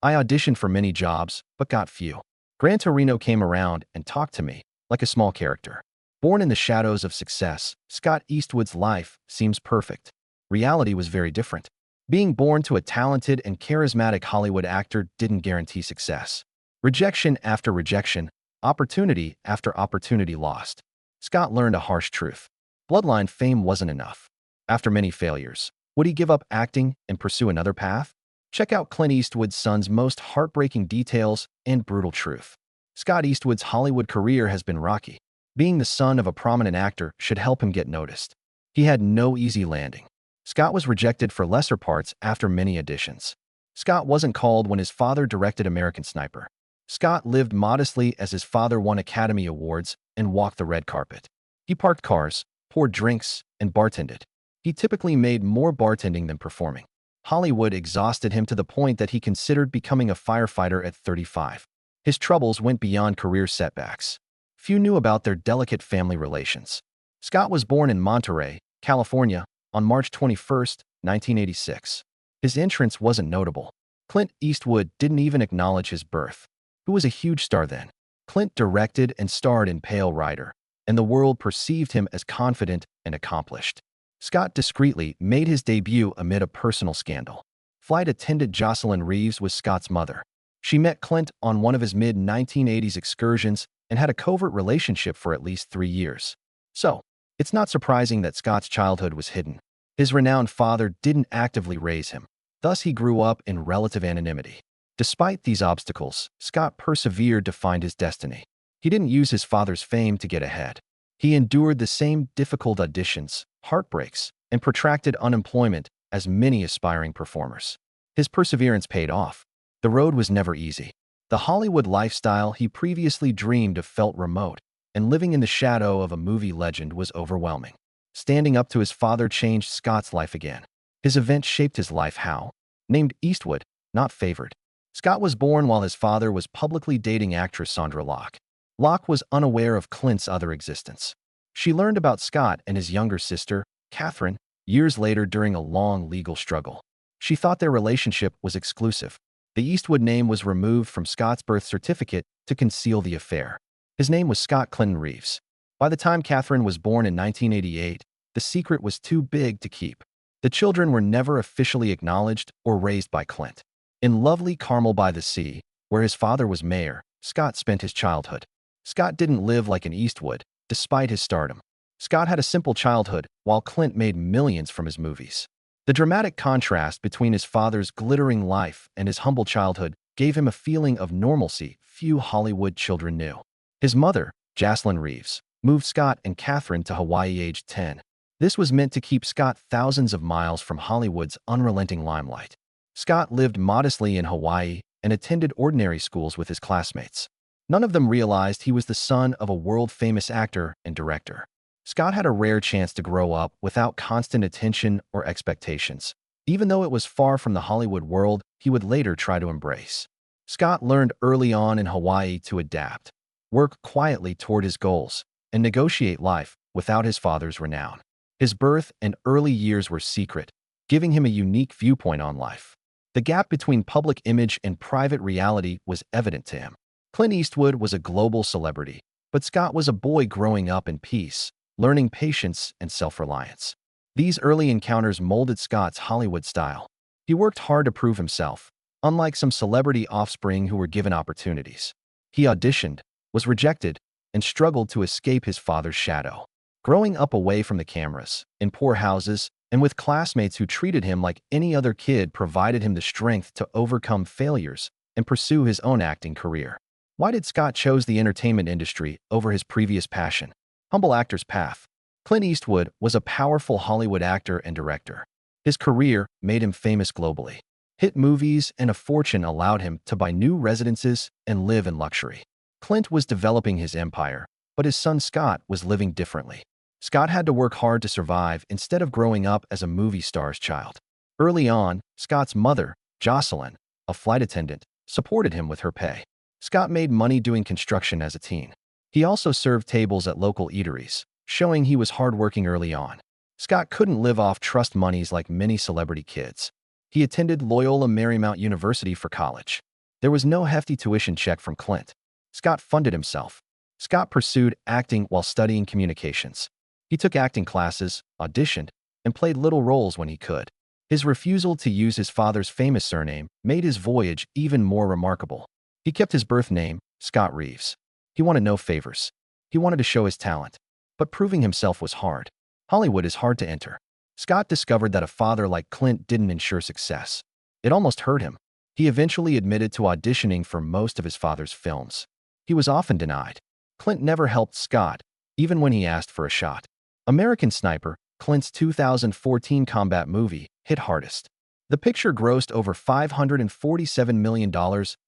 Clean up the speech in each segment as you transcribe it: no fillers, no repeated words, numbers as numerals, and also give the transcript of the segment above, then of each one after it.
I auditioned for many jobs, but got few. Gran Torino came around and talked to me, like a small character. Born in the shadows of success, Scott Eastwood's life seems perfect. Reality was very different. Being born to a talented and charismatic Hollywood actor didn't guarantee success. Rejection after rejection, opportunity after opportunity lost. Scott learned a harsh truth. Bloodline fame wasn't enough. After many failures, would he give up acting and pursue another path? Check out Clint Eastwood's son's most heartbreaking details and brutal truth. Scott Eastwood's Hollywood career has been rocky. Being the son of a prominent actor should help him get noticed. He had no easy landing. Scott was rejected for lesser parts after many auditions. Scott wasn't called when his father directed American Sniper. Scott lived modestly as his father won Academy Awards and walked the red carpet. He parked cars, poured drinks, and bartended. He typically made more bartending than performing. Hollywood exhausted him to the point that he considered becoming a firefighter at 35. His troubles went beyond career setbacks. Few knew about their delicate family relations. Scott was born in Monterey, California, on March 21, 1986. His entrance wasn't notable. Clint Eastwood didn't even acknowledge his birth. Who was a huge star then? Clint directed and starred in Pale Rider, and the world perceived him as confident and accomplished. Scott discreetly made his debut amid a personal scandal. Flight attendant Jocelyn Reeves was Scott's mother. She met Clint on one of his mid-1980s excursions and had a covert relationship for at least 3 years. So, it's not surprising that Scott's childhood was hidden. His renowned father didn't actively raise him. Thus, he grew up in relative anonymity. Despite these obstacles, Scott persevered to find his destiny. He didn't use his father's fame to get ahead. He endured the same difficult auditions, heartbreaks, and protracted unemployment as many aspiring performers. His perseverance paid off. The road was never easy. The Hollywood lifestyle he previously dreamed of felt remote, and living in the shadow of a movie legend was overwhelming. Standing up to his father changed Scott's life again. His event shaped his life how? Named Eastwood, not favored. Scott was born while his father was publicly dating actress Sandra Locke. Locke was unaware of Clint's other existence. She learned about Scott and his younger sister, Catherine, years later during a long legal struggle. She thought their relationship was exclusive. The Eastwood name was removed from Scott's birth certificate to conceal the affair. His name was Scott Clinton Reeves. By the time Catherine was born in 1988, the secret was too big to keep. The children were never officially acknowledged or raised by Clint. In lovely Carmel by the Sea, where his father was mayor, Scott spent his childhood. Scott didn't live like an Eastwood, despite his stardom. Scott had a simple childhood, while Clint made millions from his movies. The dramatic contrast between his father's glittering life and his humble childhood gave him a feeling of normalcy few Hollywood children knew. His mother, Jocelyn Reeves, moved Scott and Catherine to Hawaii aged 10. This was meant to keep Scott thousands of miles from Hollywood's unrelenting limelight. Scott lived modestly in Hawaii and attended ordinary schools with his classmates. None of them realized he was the son of a world-famous actor and director. Scott had a rare chance to grow up without constant attention or expectations. Even though it was far from the Hollywood world he would later try to embrace. Scott learned early on in Hawaii to adapt, work quietly toward his goals, and negotiate life without his father's renown. His birth and early years were secret, giving him a unique viewpoint on life. The gap between public image and private reality was evident to him. Clint Eastwood was a global celebrity, but Scott was a boy growing up in peace, learning patience and self-reliance. These early encounters molded Scott's Hollywood style. He worked hard to prove himself, unlike some celebrity offspring who were given opportunities. He auditioned, was rejected, and struggled to escape his father's shadow. Growing up away from the cameras, in poor houses, and with classmates who treated him like any other kid provided him the strength to overcome failures and pursue his own acting career. Why did Scott choose the entertainment industry over his previous passion? Humble actor's path. Clint Eastwood was a powerful Hollywood actor and director. His career made him famous globally. Hit movies and a fortune allowed him to buy new residences and live in luxury. Clint was developing his empire, but his son Scott was living differently. Scott had to work hard to survive instead of growing up as a movie star's child. Early on, Scott's mother, Jocelyn, a flight attendant, supported him with her pay. Scott made money doing construction as a teen. He also served tables at local eateries, showing he was hardworking early on. Scott couldn't live off trust monies like many celebrity kids. He attended Loyola Marymount University for college. There was no hefty tuition check from Clint. Scott funded himself. Scott pursued acting while studying communications. He took acting classes, auditioned, and played little roles when he could. His refusal to use his father's famous surname made his voyage even more remarkable. He kept his birth name, Scott Reeves. He wanted no favors. He wanted to show his talent. But proving himself was hard. Hollywood is hard to enter. Scott discovered that a father like Clint didn't ensure success. It almost hurt him. He eventually admitted to auditioning for most of his father's films. He was often denied. Clint never helped Scott, even when he asked for a shot. American Sniper, Clint's 2014 combat movie, hit hardest. The picture grossed over $547 million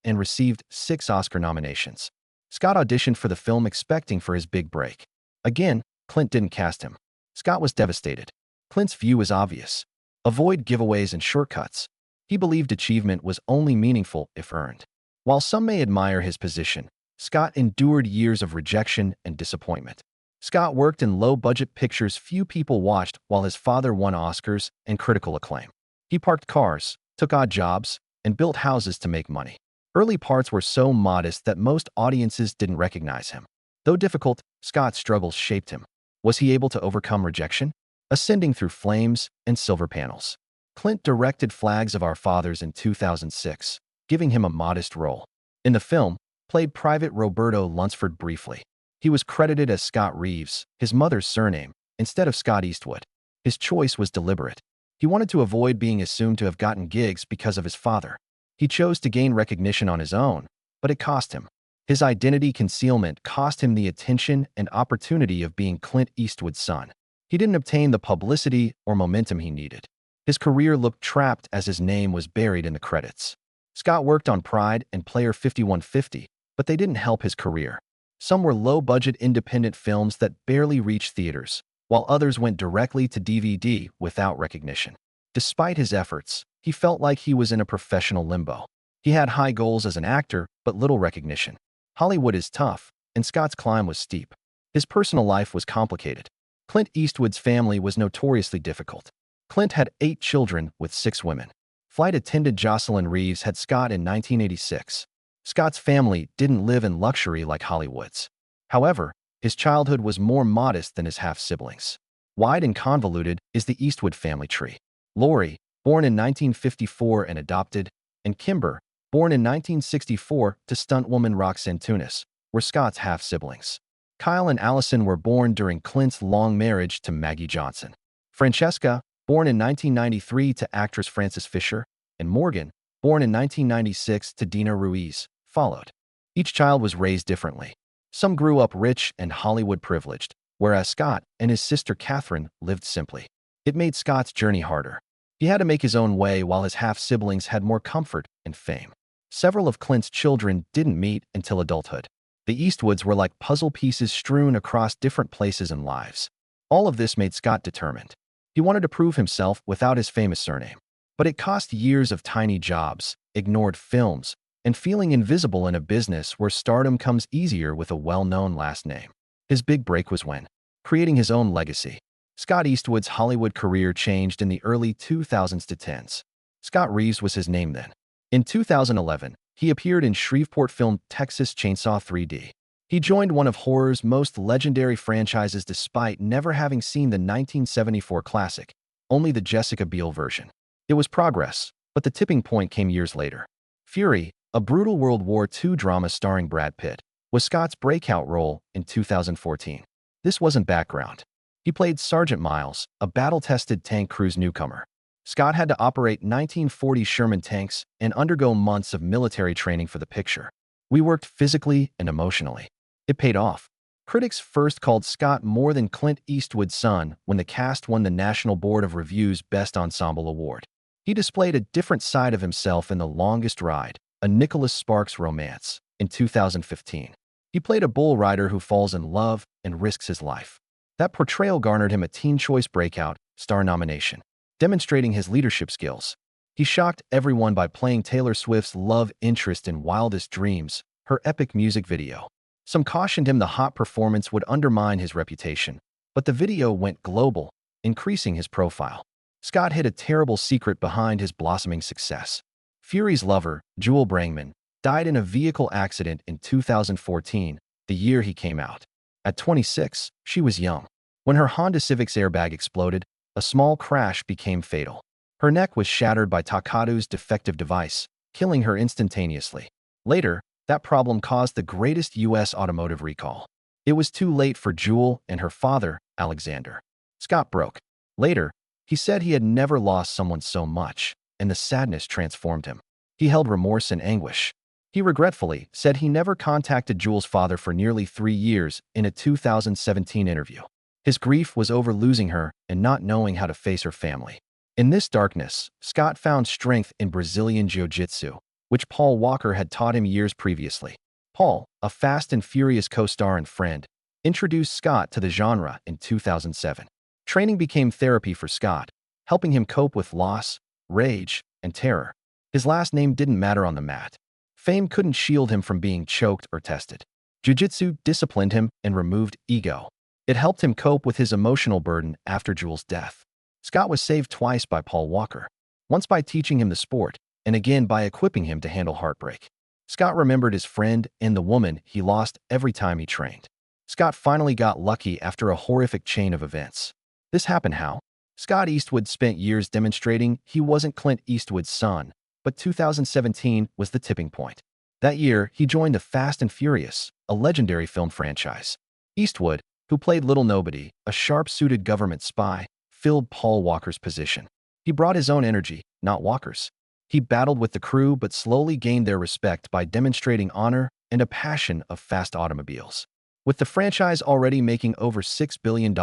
and received 6 Oscar nominations. Scott auditioned for the film expecting for his big break. Again, Clint didn't cast him. Scott was devastated. Clint's view was obvious. Avoid giveaways and shortcuts. He believed achievement was only meaningful if earned. While some may admire his position, Scott endured years of rejection and disappointment. Scott worked in low-budget pictures few people watched while his father won Oscars and critical acclaim. He parked cars, took odd jobs, and built houses to make money. Early parts were so modest that most audiences didn't recognize him. Though difficult, Scott's struggles shaped him. Was he able to overcome rejection? Ascending through flames and silver panels. Clint directed Flags of Our Fathers in 2006, giving him a modest role. In the film, played Private Roberto Lunsford briefly. He was credited as Scott Reeves, his mother's surname, instead of Scott Eastwood. His choice was deliberate. He wanted to avoid being assumed to have gotten gigs because of his father. He chose to gain recognition on his own, but it cost him. His identity concealment cost him the attention and opportunity of being Clint Eastwood's son. He didn't obtain the publicity or momentum he needed. His career looked trapped as his name was buried in the credits. Scott worked on Pride and Player 5150, but they didn't help his career. Some were low-budget independent films that barely reached theaters, while others went directly to DVD without recognition. Despite his efforts, he felt like he was in a professional limbo. He had high goals as an actor, but little recognition. Hollywood is tough, and Scott's climb was steep. His personal life was complicated. Clint Eastwood's family was notoriously difficult. Clint had 8 children with 6 women. Flight attendant Jocelyn Reeves had Scott in 1986. Scott's family didn't live in luxury like Hollywood's. However, his childhood was more modest than his half-siblings. Wide and convoluted is the Eastwood family tree. Laurie, born in 1954 and adopted, and Kimber, born in 1964 to stuntwoman Roxanne Tunis, were Scott's half-siblings. Kyle and Allison were born during Clint's long marriage to Maggie Johnson. Francesca, born in 1993 to actress Frances Fisher, and Morgan, born in 1996 to Dina Ruiz, followed. Each child was raised differently. Some grew up rich and Hollywood privileged, whereas Scott and his sister Catherine lived simply. It made Scott's journey harder. He had to make his own way while his half-siblings had more comfort and fame. Several of Clint's children didn't meet until adulthood. The Eastwoods were like puzzle pieces strewn across different places and lives. All of this made Scott determined. He wanted to prove himself without his famous surname. But it cost years of tiny jobs, ignored films, and feeling invisible in a business where stardom comes easier with a well-known last name. His big break was when, creating his own legacy. Scott Eastwood's Hollywood career changed in the early 2000s to 10s. Scott Reeves was his name then. In 2011, he appeared in Shreveport film Texas Chainsaw 3D. He joined one of horror's most legendary franchises despite never having seen the 1974 classic, only the Jessica Biel version. It was progress, but the tipping point came years later. Fury, a brutal World War II drama starring Brad Pitt, was Scott's breakout role in 2014. This wasn't background. He played Sergeant Miles, a battle-tested tank crews newcomer. Scott had to operate 1940 Sherman tanks and undergo months of military training for the picture. We worked physically and emotionally. It paid off. Critics first called Scott more than Clint Eastwood's son when the cast won the National Board of Review's Best Ensemble Award. He displayed a different side of himself in The Longest Ride, a Nicholas Sparks romance, in 2015. He played a bull rider who falls in love and risks his life. That portrayal garnered him a Teen Choice Breakout Star nomination, demonstrating his leadership skills. He shocked everyone by playing Taylor Swift's love interest in Wildest Dreams, her epic music video. Some cautioned him the hot performance would undermine his reputation, but the video went global, increasing his profile. Scott hid a terrible secret behind his blossoming success. Fury's lover, Jewel Brangman, died in a vehicle accident in 2014, the year he came out. At 26, she was young. When her Honda Civic's airbag exploded, a small crash became fatal. Her neck was shattered by Takatu's defective device, killing her instantaneously. Later, that problem caused the greatest U.S. automotive recall. It was too late for Jewel and her father, Alexander. Scott broke. Later, he said he had never lost someone so much, and the sadness transformed him. He held remorse and anguish. He regretfully said he never contacted Jewel's father for nearly 3 years in a 2017 interview. His grief was over losing her and not knowing how to face her family. In this darkness, Scott found strength in Brazilian Jiu-Jitsu, which Paul Walker had taught him years previously. Paul, a Fast and Furious co-star and friend, introduced Scott to the genre in 2007. Training became therapy for Scott, helping him cope with loss, rage, and terror. His last name didn't matter on the mat. Fame couldn't shield him from being choked or tested. Jiu-Jitsu disciplined him and removed ego. It helped him cope with his emotional burden after Jewel's death. Scott was saved twice by Paul Walker, once by teaching him the sport, and again by equipping him to handle heartbreak. Scott remembered his friend and the woman he lost every time he trained. Scott finally got lucky after a horrific chain of events. This happened how? Scott Eastwood spent years demonstrating he wasn't Clint Eastwood's son, but 2017 was the tipping point. That year, he joined the Fast and Furious, a legendary film franchise. Eastwood, who played Little Nobody, a sharp-suited government spy, filled Paul Walker's position. He brought his own energy, not Walker's. He battled with the crew but slowly gained their respect by demonstrating honor and a passion of fast automobiles. With the franchise already making over $6 billion,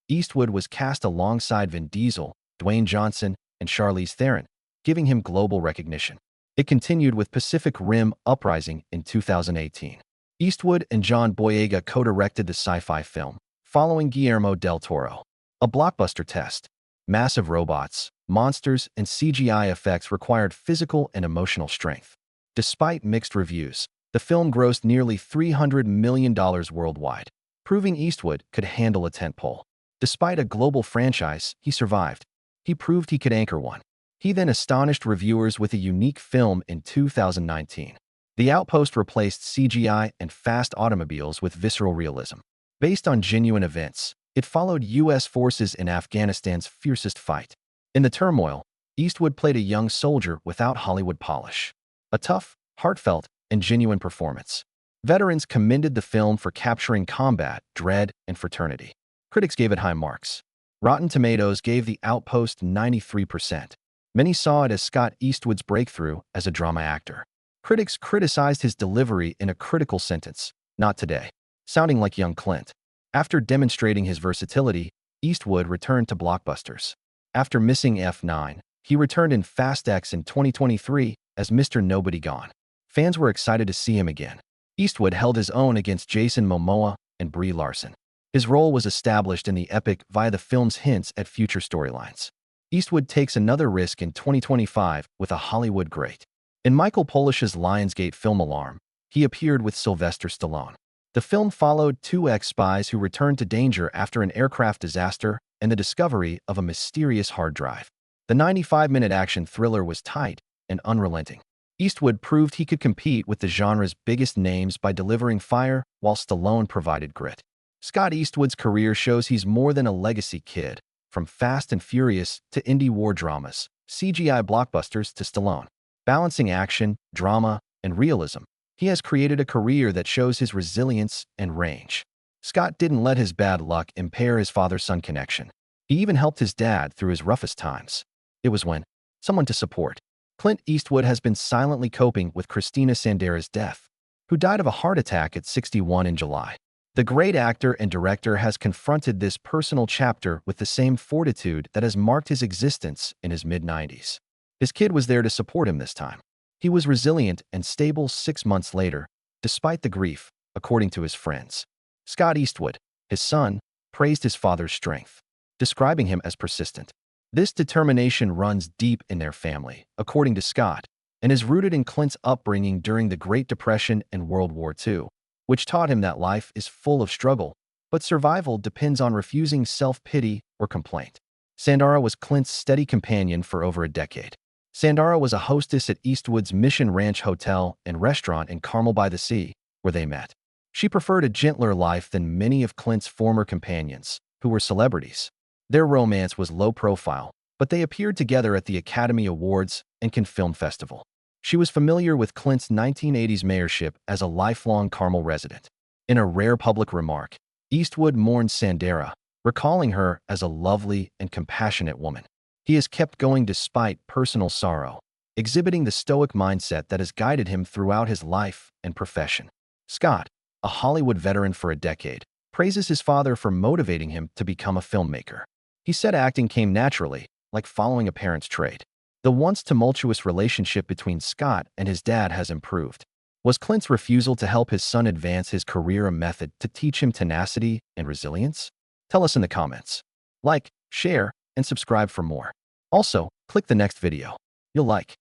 Eastwood was cast alongside Vin Diesel, Dwayne Johnson, and Charlize Theron, giving him global recognition. It continued with Pacific Rim Uprising in 2018. Eastwood and John Boyega co-directed the sci-fi film, following Guillermo del Toro. A blockbuster test. Massive robots, monsters, and CGI effects required physical and emotional strength. Despite mixed reviews, the film grossed nearly $300 million worldwide, proving Eastwood could handle a tentpole. Despite a global franchise, he survived. He proved he could anchor one. He then astonished reviewers with a unique film in 2019. The Outpost replaced CGI and fast automobiles with visceral realism. Based on genuine events, it followed U.S. forces in Afghanistan's fiercest fight. In the turmoil, Eastwood played a young soldier without Hollywood polish. A tough, heartfelt, and genuine performance. Veterans commended the film for capturing combat, dread, and fraternity. Critics gave it high marks. Rotten Tomatoes gave The Outpost 93%. Many saw it as Scott Eastwood's breakthrough as a drama actor. Critics criticized his delivery in a critical sentence, "Not today," sounding like young Clint. After demonstrating his versatility, Eastwood returned to blockbusters. After missing F9, he returned in Fast X in 2023 as Mr. Nobody Gone. Fans were excited to see him again. Eastwood held his own against Jason Momoa and Brie Larson. His role was established in the epic via the film's hints at future storylines. Eastwood takes another risk in 2025 with a Hollywood great. In Michael Polish's Lionsgate film Alarm, he appeared with Sylvester Stallone. The film followed two ex-spies who returned to danger after an aircraft disaster and the discovery of a mysterious hard drive. The 95-minute action thriller was tight and unrelenting. Eastwood proved he could compete with the genre's biggest names by delivering fire while Stallone provided grit. Scott Eastwood's career shows he's more than a legacy kid, from Fast and Furious to indie war dramas, CGI blockbusters to Stallone. Balancing action, drama, and realism, he has created a career that shows his resilience and range. Scott didn't let his bad luck impair his father-son connection. He even helped his dad through his roughest times. It was when someone to support. Clint Eastwood has been silently coping with Christina Sandera's death, who died of a heart attack at 61 in July. The great actor and director has confronted this personal chapter with the same fortitude that has marked his existence in his mid-90s. His kid was there to support him this time. He was resilient and stable 6 months later, despite the grief, according to his friends. Scott Eastwood, his son, praised his father's strength, describing him as persistent. This determination runs deep in their family, according to Scott, and is rooted in Clint's upbringing during the Great Depression and World War II, which taught him that life is full of struggle, but survival depends on refusing self-pity or complaint. Sandera was Clint's steady companion for over a decade. Sandara was a hostess at Eastwood's Mission Ranch Hotel and Restaurant in Carmel by the Sea, where they met. She preferred a gentler life than many of Clint's former companions, who were celebrities. Their romance was low profile, but they appeared together at the Academy Awards and Cannes Film Festival. She was familiar with Clint's 1980s mayorship as a lifelong Carmel resident. In a rare public remark, Eastwood mourned Sandara, recalling her as a lovely and compassionate woman. He has kept going despite personal sorrow, exhibiting the stoic mindset that has guided him throughout his life and profession. Scott, a Hollywood veteran for a decade, praises his father for motivating him to become a filmmaker. He said acting came naturally, like following a parent's trait. The once tumultuous relationship between Scott and his dad has improved. Was Clint's refusal to help his son advance his career a method to teach him tenacity and resilience? Tell us in the comments. Like, share, and subscribe for more. Also, click the next video you'll like.